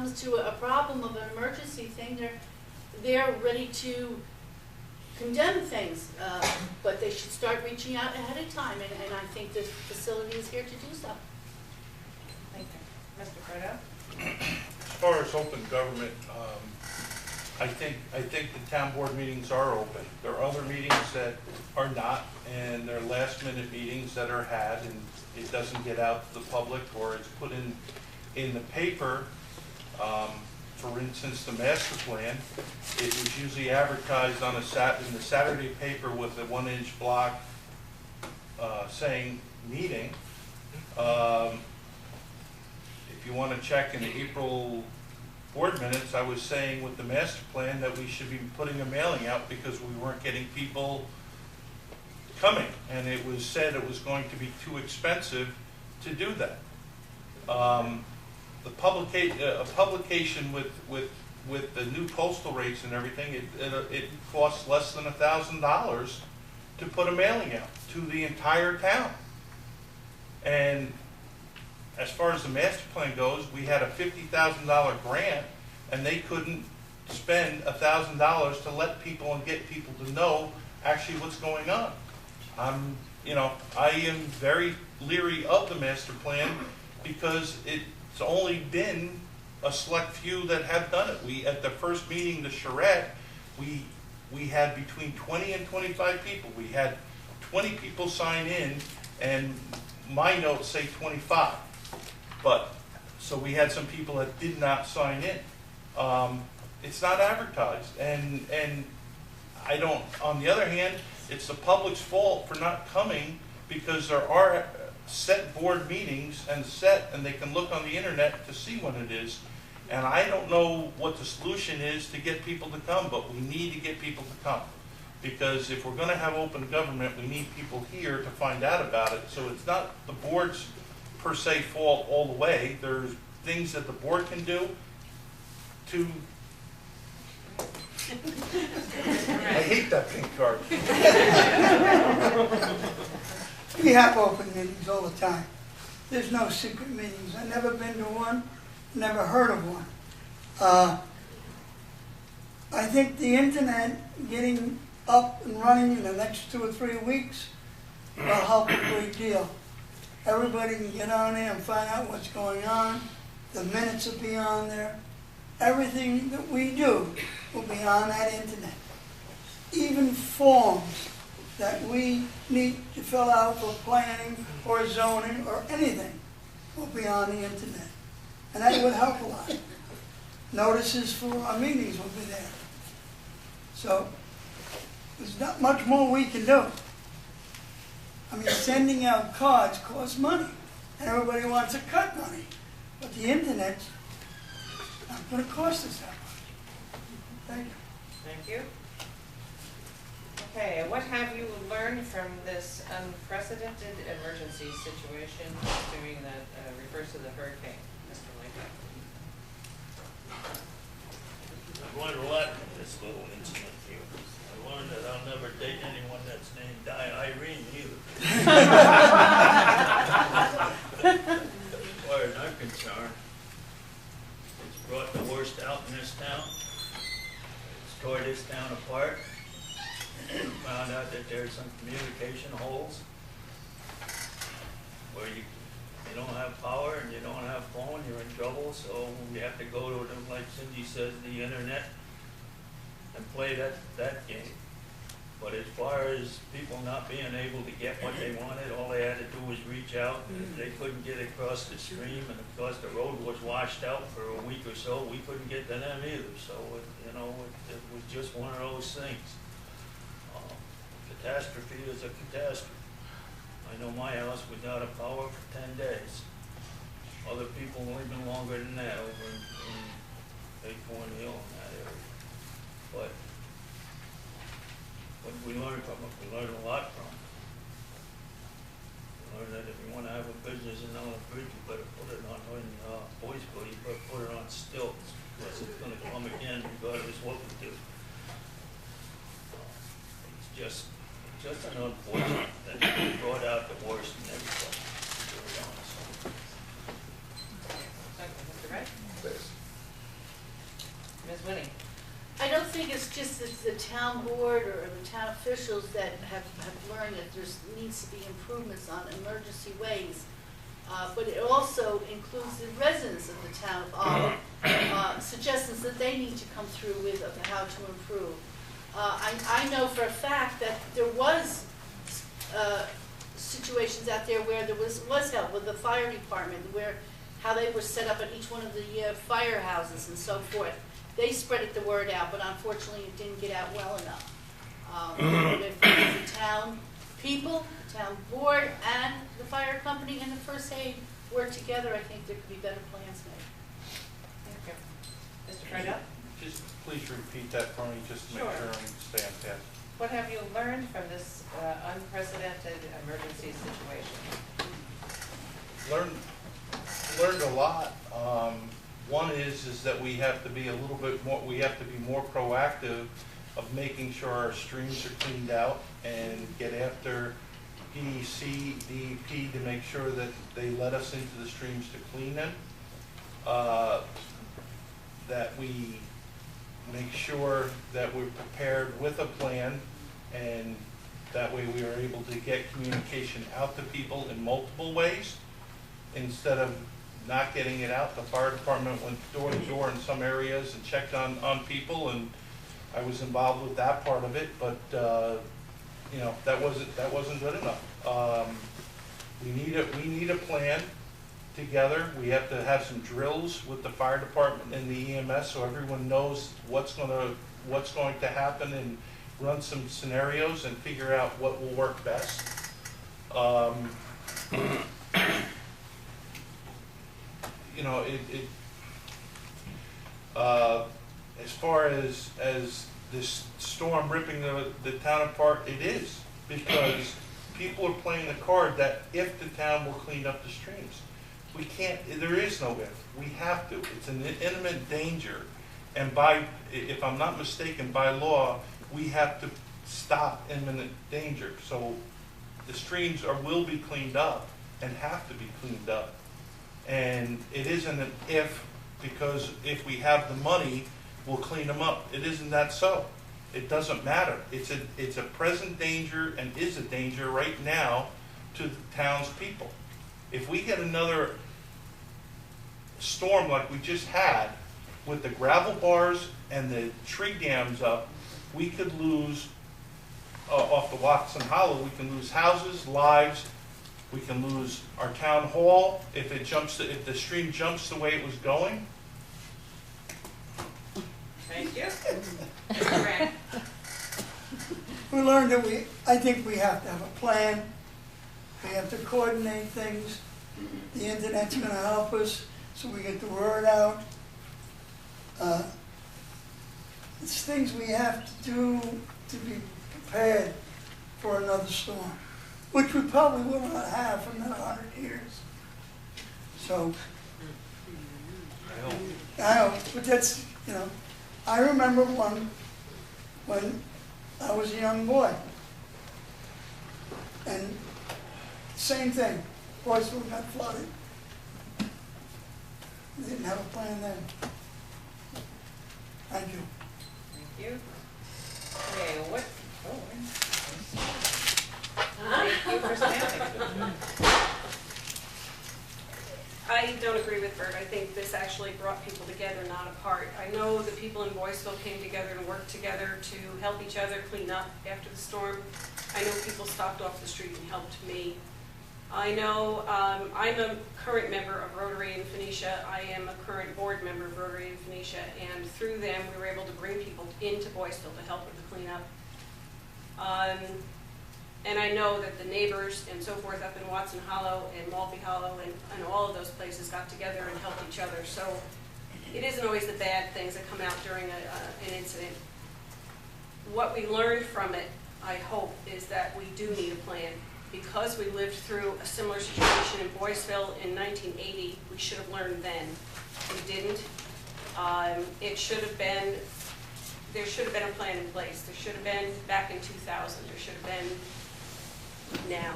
comes to a problem of an emergency thing, they're ready to condemn things, but they should start reaching out ahead of time, and I think this facility is here to do so. Thank you. Mr. Frido? As far as open government, I think the town board meetings are open. There are other meetings that are not, and there are last minute meetings that are had, and it doesn't get out to the public, or it's put in the paper. For instance, the master plan, it was usually advertised on in the Saturday paper with a 1-inch block saying meeting. If you want to check in the April board minutes, I was saying with the master plan that we should be putting a mailing out because we weren't getting people coming, and it was said it was going to be too expensive to do that. A publication with the new postal rates and everything, it costs less than $1,000 to put a mailing out to the entire town. And as far as the master plan goes, we had a $50,000 grant, and they couldn't spend $1,000 to let people and get people to know actually what's going on. I am very leery of the master plan because it's only been a select few that have done it. We, at the first meeting, the charrette, we had between 20 and 25 people. We had 20 people sign in, and my notes say 25. But, so we had some people that did not sign in. It's not advertised, and I don't, on the other hand, it's the public's fault for not coming because there are set board meetings and they can look on the internet to see when it is. And I don't know what the solution is to get people to come, but we need to get people to come. Because if we're going to have open government, we need people here to find out about it. So it's not the board's per se fault all the way. There's things that the board can do to... I hate that pink card. We have open meetings all the time. There's no secret meetings. I've never been to one, never heard of one. I think the internet getting up and running in the next 2 or 3 weeks will help a great deal. Everybody can get on there and find out what's going on. The minutes will be on there. Everything that we do will be on that internet. Even forms that we need to fill out for planning or zoning or anything will be on the internet. And that would help a lot. Notices for our meetings will be there. So there's not much more we can do. I mean, sending out cards costs money, and everybody wants to cut money. But the internet's not going to cost us that much. Thank you. Thank you. Okay, and what have you learned from this unprecedented emergency situation, assuming that refers to the hurricane, Mr. Lincoln? I've learned a lot from this little incident here. I learned that I'll never date anyone that's named Irene either. As far as I'm concerned, it's brought the worst out in this town. It's tore this town apart. Found out that there's some communication holes where you don't have power and you don't have phone, you're in trouble. So we have to go to them, like Cindy says, the internet and play that game. But as far as people not being able to get what they wanted, all they had to do was reach out. And if they couldn't get across the stream, and of course the road was washed out for a week or so, we couldn't get to them either. So it was just one of those things. Catastrophe is a catastrophe. I know my house was out of power for 10 days. Other people living longer than that over in Acorn Hill in that area. But what we learned from it, we learned a lot from it. We learned that if you want to have a business in Elm Bridge, you better put it on, in Boysville, you better put it on stilts, because it's going to come again regardless what we do. It's just an unfortunate that it brought out the worst in everybody, to be honest. Mr. Wright? Yes. Ms. Winnie? I don't think it's just the town board or the town officials that have learned that there needs to be improvements on emergency ways. But it also includes the residents of the town of Olive, suggestions that they need to come through with of how to improve. I know for a fact that there was situations out there where there was help with the fire department, where how they were set up at each one of the firehouses and so forth. They spread the word out, but unfortunately it didn't get out well enough. But if the town people, the town board, and the fire company and the first aid work together, I think there could be better plans made. Thank you. Mr. Friedel? Just please repeat that for me, just to make Sure. sure I stay on task. What have you learned from this unprecedented emergency situation? Learned a lot. One is that we have to be a little bit more, we have to be more proactive of making sure our streams are cleaned out and get after DEC, DEP to make sure that they let us into the streams to clean them. That we make sure that we're prepared with a plan, and that way we are able to get communication out to people in multiple ways instead of not getting it out. The fire department went door to door in some areas and checked on people, and I was involved with that part of it, but you know, that wasn't good enough. We need a plan together. We have to have some drills with the fire department and the EMS so everyone knows what's going to happen, and run some scenarios and figure out what will work best. You know, as far as this storm ripping the town apart, it is, because people are playing the card that if the town will clean up the streams. We can't, there is no if, we have to. It's an imminent danger, and if I'm not mistaken, by law, we have to stop imminent danger. So the streams will be cleaned up and have to be cleaned up. And it isn't an if, because if we have the money, we'll clean them up. It isn't that so. It doesn't matter. It's a present danger, and is a danger right now to the town's people. If we get another storm like we just had with the gravel bars and the tree dams up, we could lose, off the Watson Hollow, we can lose houses, lives. We can lose our town hall if the stream jumps the way it was going. Thank you. Mr. Grant? We learned that I think we have to have a plan. We have to coordinate things. The internet's gonna help us so we get the word out. It's things we have to do to be prepared for another storm, which we probably will not have for another 100 years. So, I hope, but that's, you know, I remember one when I was a young boy. And same thing, Boyceville got flooded. They didn't have a plan then. Thank you. Thank you. Okay, what? Thank you for standing. I don't agree with Bert. I think this actually brought people together, not apart. I know the people in Boyceville came together and worked together to help each other clean up after the storm. I know people stopped off the street and helped me. I know I'm a current member of Rotary in Phoenicia. I am a current board member of Rotary in Phoenicia, and through them we were able to bring people into Boyceville to help with the cleanup. And I know that the neighbors and so forth up in Watson Hollow and Maltby Hollow and all of those places got together and helped each other. So it isn't always the bad things that come out during an incident. What we learned from it, I hope, is that we do need a plan. Because we lived through a similar situation in Boyceville in 1980, we should have learned then. We didn't. It should have been, there should have been a plan in place. There should have been back in 2000. There should have been now.